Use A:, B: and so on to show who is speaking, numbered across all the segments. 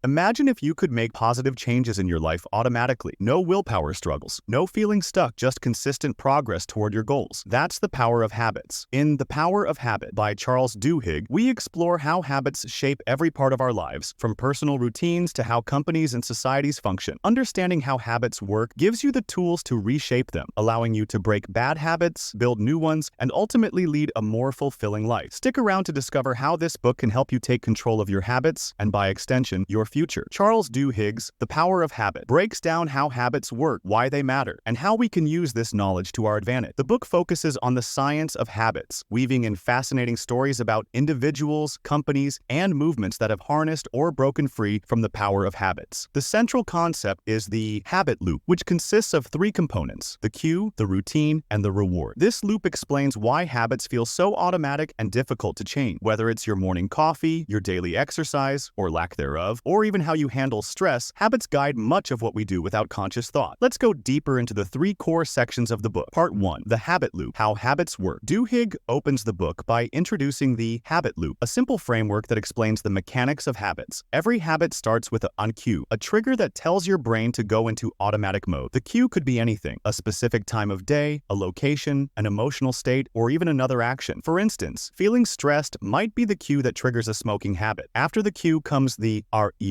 A: Imagine if you could make positive changes in your life automatically. No willpower struggles, no feeling stuck, just consistent progress toward your goals. That's the power of habits. In The Power of Habit by Charles Duhigg, we explore how habits shape every part of our lives, from personal routines to how companies and societies function. Understanding how habits work gives you the tools to reshape them, allowing you to break bad habits, build new ones, and ultimately lead a more fulfilling life. Stick around to discover how this book can help you take control of your habits and, by extension, your future. Charles Duhigg's The Power of Habit breaks down how habits work, why they matter, and how we can use this knowledge to our advantage. The book focuses on the science of habits, weaving in fascinating stories about individuals, companies, and movements that have harnessed or broken free from the power of habits. The central concept is the habit loop, which consists of three components: the cue, the routine, and the reward. This loop explains why habits feel so automatic and difficult to change, whether it's your morning coffee, your daily exercise, or lack thereof, or even how you handle stress. Habits guide much of what we do without conscious thought. Let's go deeper into the three core sections of the book. Part 1. The Habit Loop. How Habits Work. Duhigg opens the book by introducing the habit loop, a simple framework that explains the mechanics of habits. Every habit starts with an cue, a trigger that tells your brain to go into automatic mode. The cue could be anything: a specific time of day, a location, an emotional state, or even another action. For instance, feeling stressed might be the cue that triggers a smoking habit. After the cue comes the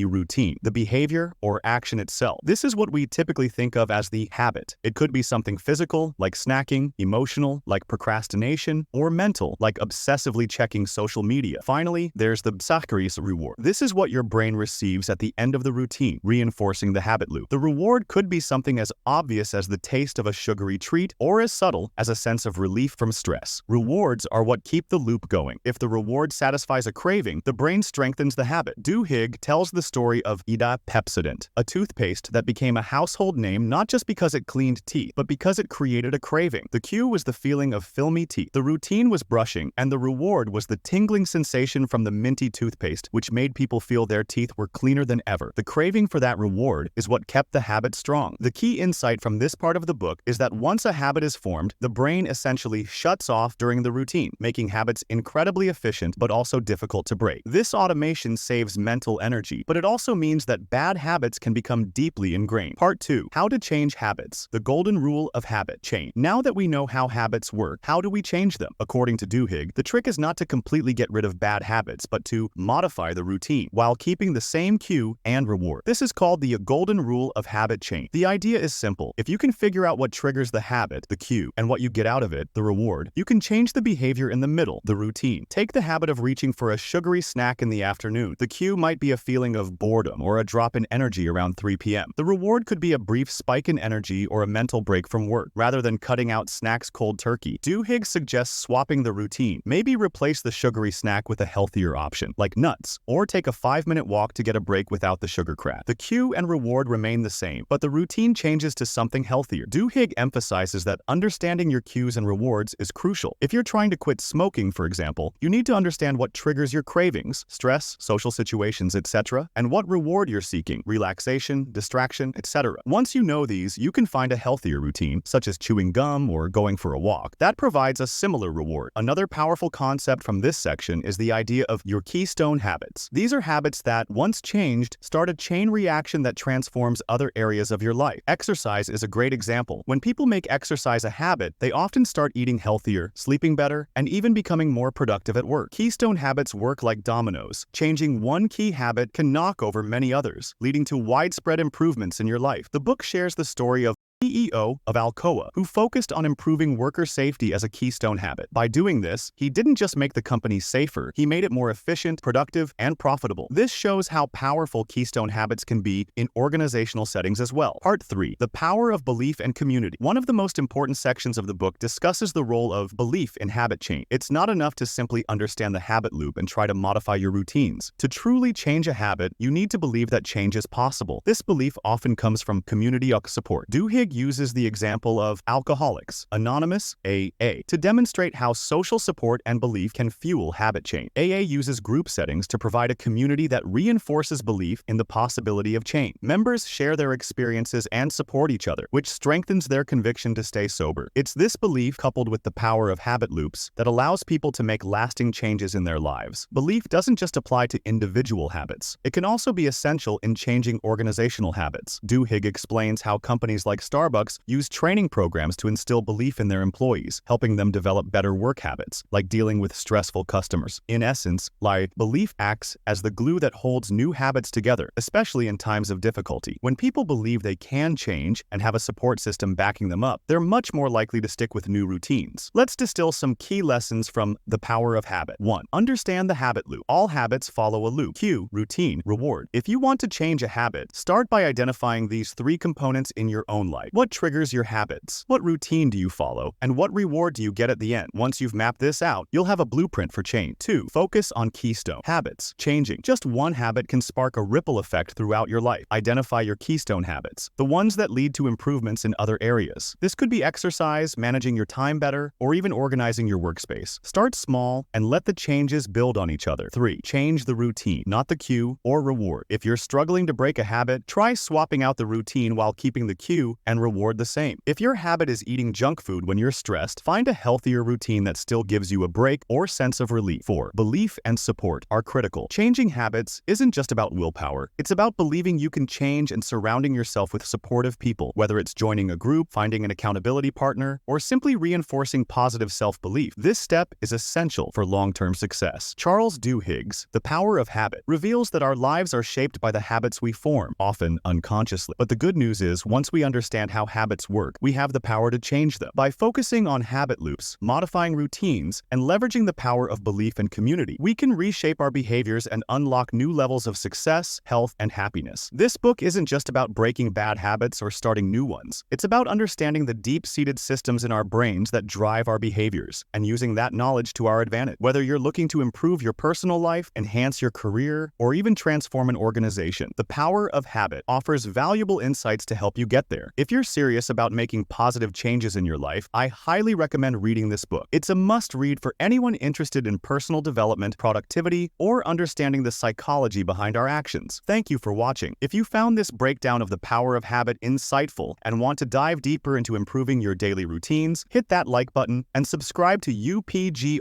A: routine, the behavior or action itself. This is what we typically think of as the habit. It could be something physical, like snacking, emotional, like procrastination, or mental, like obsessively checking social media. Finally, there's the psychological reward. This is what your brain receives at the end of the routine, reinforcing the habit loop. The reward could be something as obvious as the taste of a sugary treat, or as subtle as a sense of relief from stress. Rewards are what keep the loop going. If the reward satisfies a craving, the brain strengthens the habit. Duhigg tells the story of Pepsodent, a toothpaste that became a household name not just because it cleaned teeth, but because it created a craving. The cue was the feeling of filmy teeth. The routine was brushing, and the reward was the tingling sensation from the minty toothpaste, which made people feel their teeth were cleaner than ever. The craving for that reward is what kept the habit strong. The key insight from this part of the book is that once a habit is formed, the brain essentially shuts off during the routine, making habits incredibly efficient but also difficult to break. This automation saves mental energy, but it also means that bad habits can become deeply ingrained. Part 2. How to change habits. The golden rule of habit change. Now that we know how habits work, how do we change them? According to Duhigg, the trick is not to completely get rid of bad habits, but to modify the routine while keeping the same cue and reward. This is called the golden rule of habit change. The idea is simple. If you can figure out what triggers the habit, the cue, and what you get out of it, the reward, you can change the behavior in the middle, the routine. Take the habit of reaching for a sugary snack in the afternoon. The cue might be a feeling of boredom or a drop in energy around 3 p.m. The reward could be a brief spike in energy or a mental break from work. Rather than cutting out snacks cold turkey, Duhigg suggests swapping the routine. Maybe replace the sugary snack with a healthier option, like nuts, or take a 5-minute walk to get a break without the sugar crash. The cue and reward remain the same, but the routine changes to something healthier. Duhigg emphasizes that understanding your cues and rewards is crucial. If you're trying to quit smoking, for example, you need to understand what triggers your cravings, stress, social situations, etc., and what reward you're seeking, relaxation, distraction, etc. Once you know these, you can find a healthier routine, such as chewing gum or going for a walk, that provides a similar reward. Another powerful concept from this section is the idea of your keystone habits. These are habits that, once changed, start a chain reaction that transforms other areas of your life. Exercise is a great example. When people make exercise a habit, they often start eating healthier, sleeping better, and even becoming more productive at work. Keystone habits work like dominoes. Changing one key habit can knock over many others, leading to widespread improvements in your life. The book shares the story of CEO of Alcoa, who focused on improving worker safety as a keystone habit. By doing this, he didn't just make the company safer, he made it more efficient, productive, and profitable. This shows how powerful keystone habits can be in organizational settings as well. Part 3. The Power of Belief and Community. One of the most important sections of the book discusses the role of belief in habit change. It's not enough to simply understand the habit loop and try to modify your routines. To truly change a habit, you need to believe that change is possible. This belief often comes from community support. Duhigg Duhigg uses the example of Alcoholics Anonymous (AA) to demonstrate how social support and belief can fuel habit change. AA uses group settings to provide a community that reinforces belief in the possibility of change. Members share their experiences and support each other, which strengthens their conviction to stay sober. It's this belief, coupled with the power of habit loops, that allows people to make lasting changes in their lives. Belief doesn't just apply to individual habits. It can also be essential in changing organizational habits. Duhigg explains how companies like Starbucks use training programs to instill belief in their employees, helping them develop better work habits, like dealing with stressful customers. In essence, belief acts as the glue that holds new habits together, especially in times of difficulty. When people believe they can change and have a support system backing them up, they're much more likely to stick with new routines. Let's distill some key lessons from The Power of Habit. 1. Understand the habit loop. All habits follow a loop. Cue, routine, reward. If you want to change a habit, start by identifying these three components in your own life. What triggers your habits? What routine do you follow? And what reward do you get at the end? Once you've mapped this out, you'll have a blueprint for change. 2. Focus on Keystone habits. Changing just one habit can spark a ripple effect throughout your life. Identify your Keystone habits, the ones that lead to improvements in other areas. This could be exercise, managing your time better, or even organizing your workspace. Start small and let the changes build on each other. 3. Change the routine, not the cue or reward. If you're struggling to break a habit, try swapping out the routine while keeping the cue and reward the same. If your habit is eating junk food when you're stressed, find a healthier routine that still gives you a break or sense of relief. 4. Belief and support are critical. Changing habits isn't just about willpower. It's about believing you can change and surrounding yourself with supportive people, whether it's joining a group, finding an accountability partner, or simply reinforcing positive self-belief. This step is essential for long-term success. Charles Duhigg's The Power of Habit reveals that our lives are shaped by the habits we form, often unconsciously. But the good news is, once we understand how habits work, we have the power to change them. By focusing on habit loops, modifying routines, and leveraging the power of belief and community, we can reshape our behaviors and unlock new levels of success, health, and happiness. This book isn't just about breaking bad habits or starting new ones. It's about understanding the deep-seated systems in our brains that drive our behaviors and using that knowledge to our advantage. Whether you're looking to improve your personal life, enhance your career, or even transform an organization, The Power of Habit offers valuable insights to help you get there. If you're serious about making positive changes in your life, I highly recommend reading this book. It's a must-read for anyone interested in personal development, productivity, or understanding the psychology behind our actions. Thank you for watching. If you found this breakdown of The Power of Habit insightful and want to dive deeper into improving your daily routines, hit that like button and subscribe to UPGRAID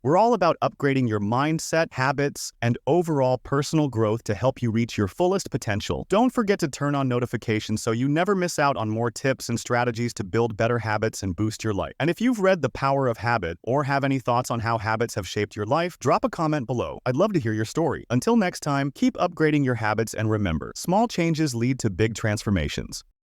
A: We're all about upgrading your mindset, habits, and overall personal growth to help you reach your fullest potential. Don't forget to turn on notifications so you never miss out on more tips and strategies to build better habits and boost your life. And if you've read The Power of Habit or have any thoughts on how habits have shaped your life, drop a comment below. I'd love to hear your story. Until next time, keep upgrading your habits and remember, small changes lead to big transformations.